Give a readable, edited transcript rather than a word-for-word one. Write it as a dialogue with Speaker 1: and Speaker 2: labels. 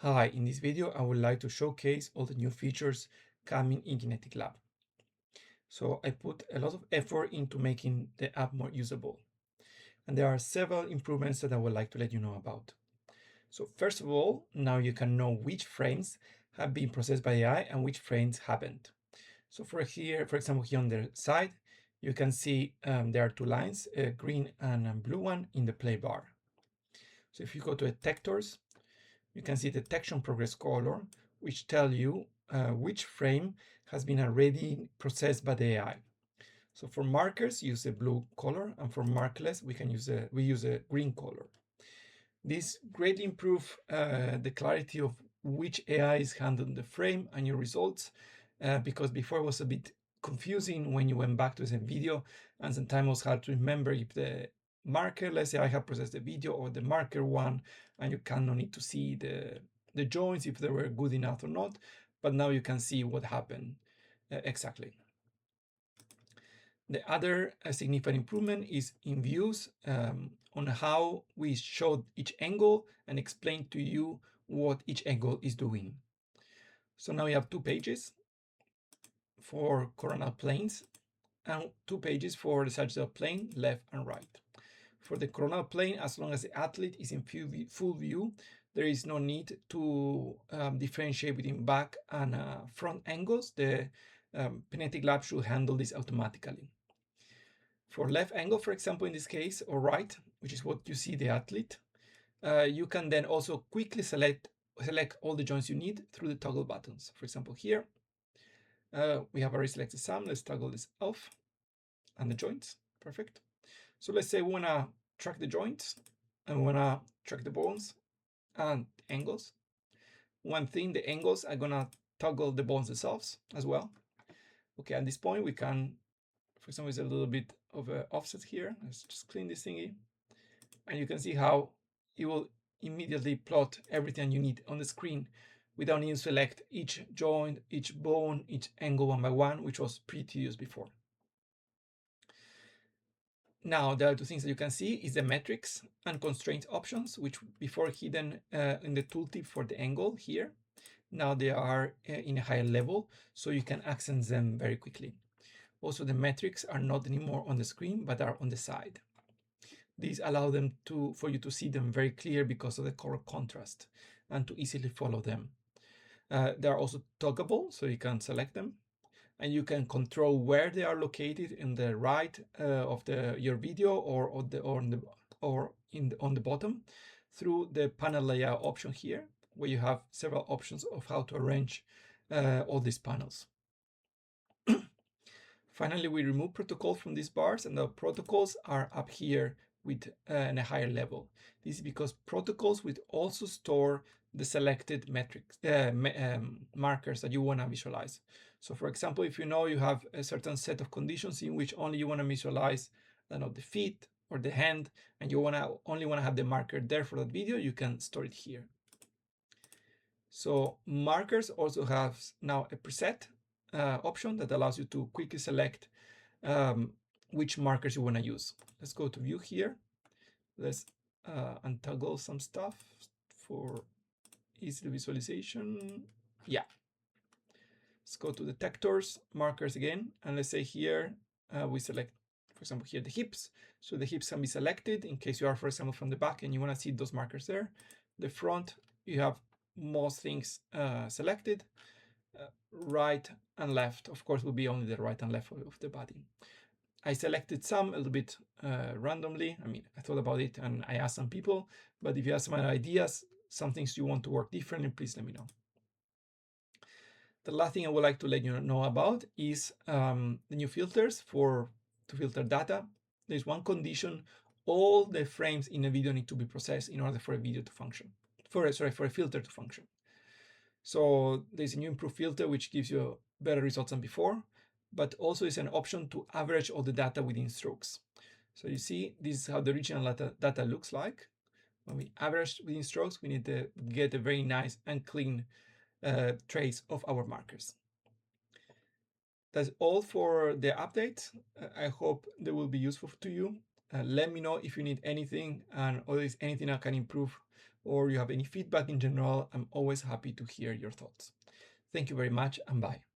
Speaker 1: Hi, in this video I would like to showcase all the new features coming in Kinetic Lab. So I put a lot of effort into making the app more usable. And there are several improvements that I would like to let you know about. So first of all, now you can know which frames have been processed by AI and which frames haven't. So for example, here on the side, you can see there are two lines, a green and a blue one in the play bar. So if you go to detectors, you can see detection progress color, which tell you which frame has been already processed by the AI. So for markers, use a blue color, and for markerless, we use a green color. This greatly improve the clarity of which AI is handling the frame and your results, because before it was a bit confusing when you went back to the video, and sometimes it was hard to remember if the marker, let's say I have processed the video, or the marker one, and you kind of need to see the joints if they were good enough or not. But now you can see what happened exactly. The other significant improvement is in views on how we showed each angle and explain to you what each angle is doing. So now we have 2 pages for coronal planes and 2 pages for the sagittal plane, left and right. For the coronal plane, as long as the athlete is in full view, there is no need to differentiate between back and front angles. The Kinetic Lab should handle this automatically. For left angle, for example, in this case, or right, which is what you see the athlete, you can then also quickly select all the joints you need through the toggle buttons. For example, here, we have already selected some. Let's toggle this off and the joints. Perfect. So let's say we want to track the joints and we want to track the bones and angles. One thing, the angles are going to toggle the bones themselves as well. Okay, at this point, we can, for example, it's a little bit of an offset here. Let's just clean this thingy. And you can see how it will immediately plot everything you need on the screen without needing to select each joint, each bone, each angle one by one, which was pretty tedious before. Now, the other two things that you can see is the metrics and constraint options, which before hidden in the tooltip for the angle here. Now they are in a higher level, so you can access them very quickly. Also, the metrics are not anymore on the screen, but are on the side. These allow them for you to see them very clear because of the color contrast and to easily follow them. They are also toggable, so you can select them, and you can control where they are located in the right of your video or on the bottom through the panel layout option here, where you have several options of how to arrange all these panels. Finally, we remove protocol from these bars, and the protocols are up here with a higher level. This is because protocols will also store the selected metrics, markers that you want to visualize. So for example, if you know you have a certain set of conditions in which only you want to visualize, I don't know, the feet or the hand, and you only want to have the marker there for that video, you can store it here. So markers also have now a preset option that allows you to quickly select which markers you want to use. Let's go to view here. Let's untoggle some stuff for easy visualization. Yeah. Let's go to detectors, markers again, and let's say here we select, for example, here the hips. So the hips can be selected in case you are, for example, from the back and you want to see those markers there. The front, you have most things selected. Right and left, of course, will be only the right and left of the body. I selected some a little bit randomly. I mean, I thought about it and I asked some people, but if you have some other ideas, some things you want to work differently, please let me know. The last thing I would like to let you know about is the new filters to filter data. There's one condition: all the frames in a video need to be processed in order for a video to function. For a filter to function. So there's a new improved filter which gives you better results than before, but also is an option to average all the data within strokes. So you see, this is how the original data looks like. When we average within strokes, we need to get a very nice and clean trace of our markers. That's all for the update. I hope they will be useful to you. Let me know if you need anything, and or there's anything I can improve or you have any feedback in general, I'm always happy to hear your thoughts. Thank you very much, and bye.